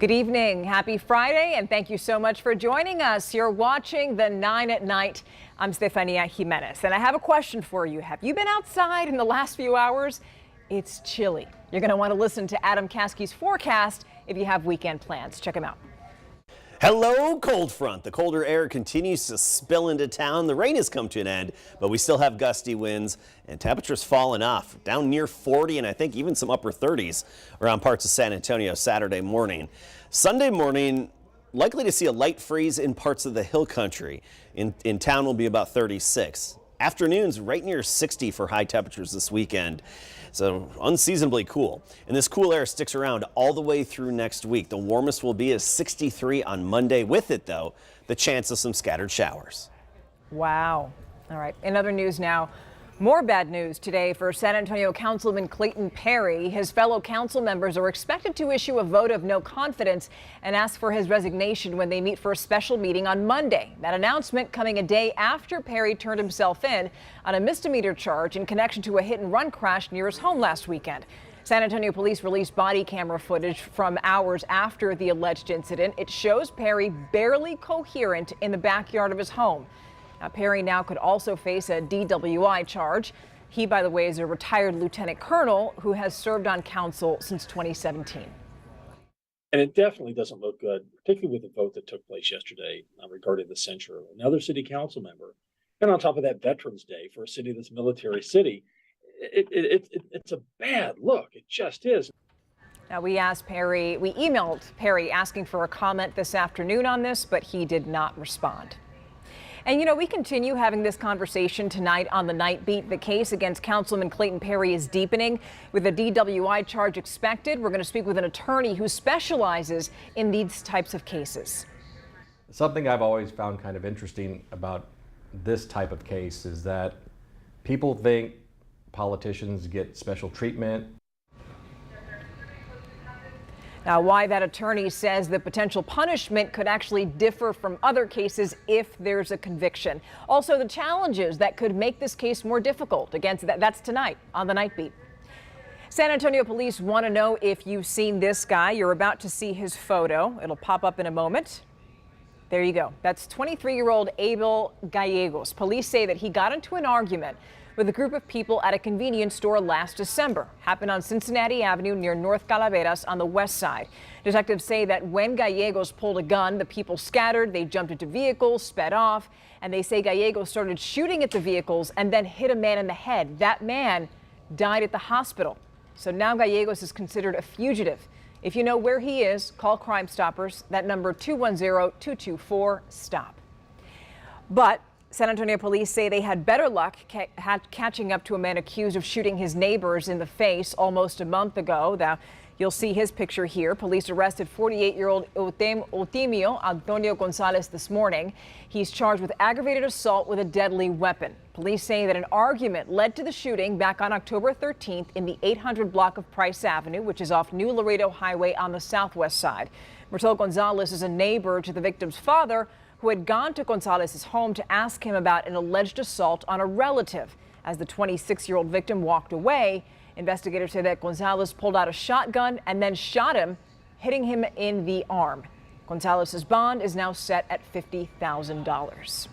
Good evening. Happy Friday, and thank you so much for joining us. You're watching the 9 at Night. I'm Stephania Jimenez, and I have a question for you. Have you been outside in the last few hours? It's chilly. You're going to want to listen to Adam Caskey's forecast if you have weekend plans. Check him out. Hello, cold front. The colder air continues to spill into town. The rain has come to an end, but we still have gusty winds and temperatures falling off down near 40 and I think even some upper 30s around parts of San Antonio Saturday morning. Sunday morning, likely to see a light freeze in parts of the hill country. In town will be about 36. Afternoons right near 60 for high temperatures this weekend. So unseasonably cool. And this cool air sticks around all the way through next week. The warmest will be at 63 on Monday. With it, though, the chance of some scattered showers. Wow. All right. In other news now, more bad news today for San Antonio Councilman Clayton Perry. His fellow council members are expected to issue a vote of no confidence and ask for his resignation when they meet for a special meeting on Monday. That announcement coming a day after Perry turned himself in on a misdemeanor charge in connection to a hit-and-run crash near his home last weekend. San Antonio police released body camera footage from hours after the alleged incident. It shows Perry barely coherent in the backyard of his home. Perry now could also face a DWI charge. He, by the way, is a retired lieutenant colonel who has served on council since 2017. And it definitely doesn't look good, particularly with the vote that took place yesterday regarding the censure of another city council member. And on top of that, Veterans Day for a city that's a military city. It's a bad look. It just is. Now, we emailed Perry asking for a comment this afternoon on this, but he did not respond. And, you know, we continue having this conversation tonight on the Nightbeat. The case against Councilman Clayton Perry is deepening with a DWI charge expected. We're going to speak with an attorney who specializes in these types of cases. Something I've always found kind of interesting about this type of case is that people think politicians get special treatment. Now, why that attorney says the potential punishment could actually differ from other cases if there's a conviction. Also, the challenges that could make this case more difficult. That's tonight on the Nightbeat. San Antonio police want to know if you've seen this guy. You're about to see his photo. It'll pop up in a moment. There you go. That's 23-year-old Abel Gallegos. Police say that he got into an argument with a group of people at a convenience store last December. Happened on Cincinnati Avenue near North Calaveras on the west side. Detectives say that when Gallegos pulled a gun, the people scattered, they jumped into vehicles, sped off, and they say Gallegos started shooting at the vehicles and then hit a man in the head. That man died at the hospital. So now Gallegos is considered a fugitive. If you know where he is, call Crime Stoppers. That number 210-224-STOP. But San Antonio police say they had better luck catching up to a man accused of shooting his neighbors in the face almost a month ago. Now, you'll see his picture here. Police arrested 48-year-old Eutimio Antonio Gonzalez this morning. He's charged with aggravated assault with a deadly weapon. Police say that an argument led to the shooting back on October 13th in the 800 block of Price Avenue, which is off New Laredo Highway on the southwest side. Bertel Gonzalez is a neighbor to the victim's father, who had gone to Gonzalez's home to ask him about an alleged assault on a relative. As the 26-year-old victim walked away, investigators say that Gonzalez pulled out a shotgun and then shot him, hitting him in the arm. Gonzalez's bond is now set at $50,000.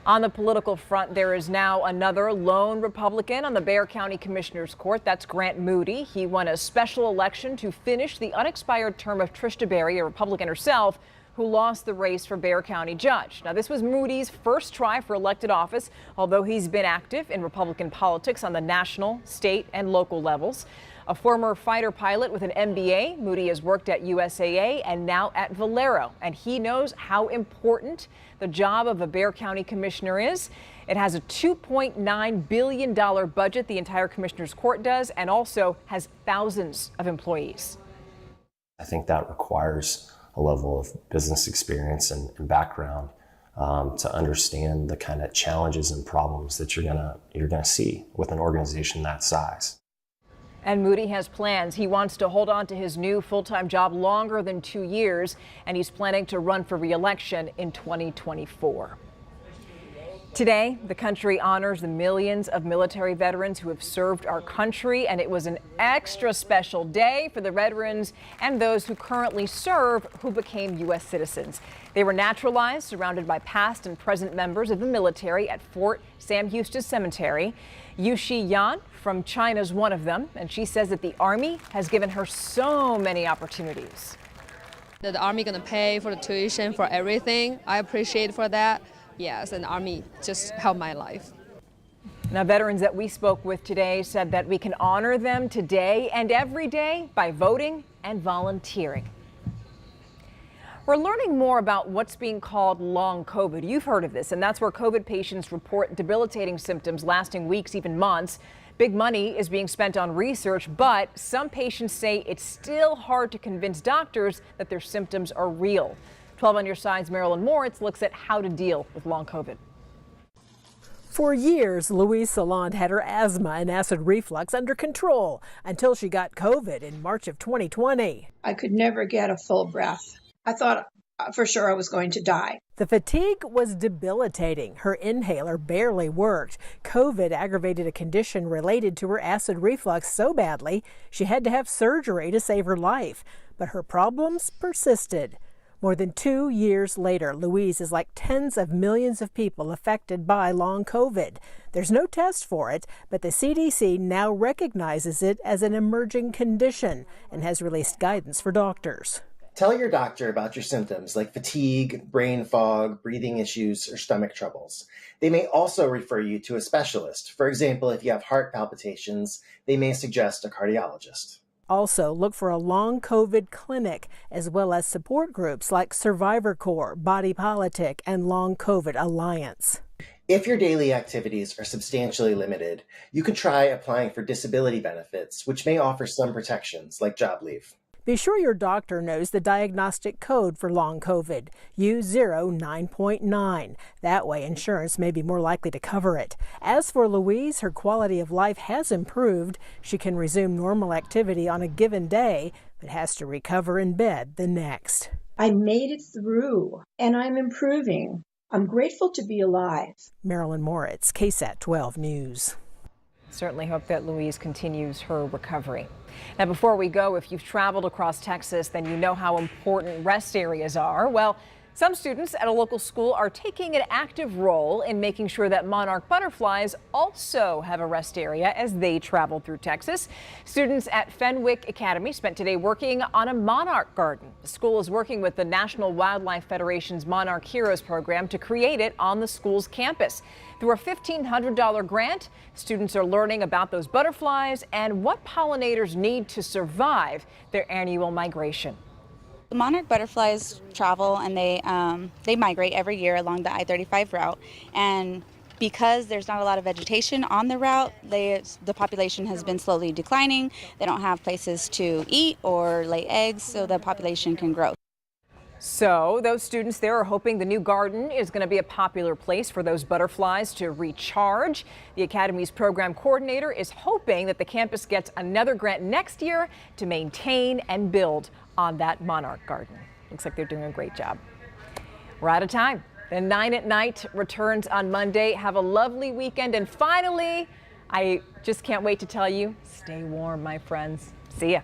On the political front, there is now another lone Republican on the Bexar County Commissioner's Court. That's Grant Moody. He won a special election to finish the unexpired term of Trish DeBerry, a Republican herself, who lost the race for Bexar County judge. Now, this was Moody's first try for elected office, although he's been active in Republican politics on the national, state, and local levels. A former fighter pilot with an MBA, Moody has worked at USAA and now at Valero, and he knows how important the job of a Bexar County commissioner is. It has a $2.9 billion budget, the entire Commissioner's Court does, and also has thousands of employees. I think that requires a level of business experience and background to understand the kind of challenges and problems that you're gonna see with an organization that size. And Moody has plans. He wants to hold on to his new full-time job longer than 2 years, and he's planning to run for re-election in 2024. Today, the country honors the millions of military veterans who have served our country, and it was an extra special day for the veterans and those who currently serve who became U.S. citizens. They were naturalized, surrounded by past and present members of the military at Fort Sam Houston Cemetery. Yushi Yan from China is one of them, and she says that the Army has given her so many opportunities. The Army gonna pay for the tuition for everything. I appreciate for that. Yes, and the Army just helped my life. Now, veterans that we spoke with today said that we can honor them today and every day by voting and volunteering. We're learning more about what's being called long COVID. You've heard of this, and that's where COVID patients report debilitating symptoms lasting weeks, even months. Big money is being spent on research, but some patients say it's still hard to convince doctors that their symptoms are real. 12 on your side's Marilyn Moritz looks at how to deal with long COVID. For years, Louise Salland had her asthma and acid reflux under control until she got COVID in March of 2020. I could never get a full breath. I thought for sure I was going to die. The fatigue was debilitating. Her inhaler barely worked. COVID aggravated a condition related to her acid reflux so badly she had to have surgery to save her life. But her problems persisted. More than 2 years later, Louise is like tens of millions of people affected by long COVID. There's no test for it, but the CDC now recognizes it as an emerging condition and has released guidance for doctors. Tell your doctor about your symptoms like fatigue, brain fog, breathing issues, or stomach troubles. They may also refer you to a specialist. For example, if you have heart palpitations, they may suggest a cardiologist. Also, look for a long COVID clinic, as well as support groups like Survivor Corps, Body Politic, and Long COVID Alliance. If your daily activities are substantially limited, you could try applying for disability benefits, which may offer some protections like job leave. Be sure your doctor knows the diagnostic code for long COVID, U09.9. That way, insurance may be more likely to cover it. As for Louise, her quality of life has improved. She can resume normal activity on a given day, but has to recover in bed the next. I made it through, and I'm improving. I'm grateful to be alive. Marilyn Moritz, KSAT 12 News. Certainly hope that Louise continues her recovery. Now, before we go, if you've traveled across Texas, then you know how important rest areas are. Well, some students at a local school are taking an active role in making sure that monarch butterflies also have a rest area as they travel through Texas. Students at Fenwick Academy spent today working on a monarch garden. The school is working with the National Wildlife Federation's Monarch Heroes program to create it on the school's campus. Through a $1,500 grant, students are learning about those butterflies and what pollinators need to survive their annual migration. The monarch butterflies travel and they migrate every year along the I-35 route, and because there's not a lot of vegetation on the route, the population has been slowly declining. They don't have places to eat or lay eggs, so the population can grow. So those students there are hoping the new garden is going to be a popular place for those butterflies to recharge. The Academy's program coordinator is hoping that the campus gets another grant next year to maintain and build on that monarch garden. Looks like they're doing a great job. We're out of time. The 9 at Night returns on Monday. Have a lovely weekend. And finally, I just can't wait to tell you, stay warm, my friends. See ya.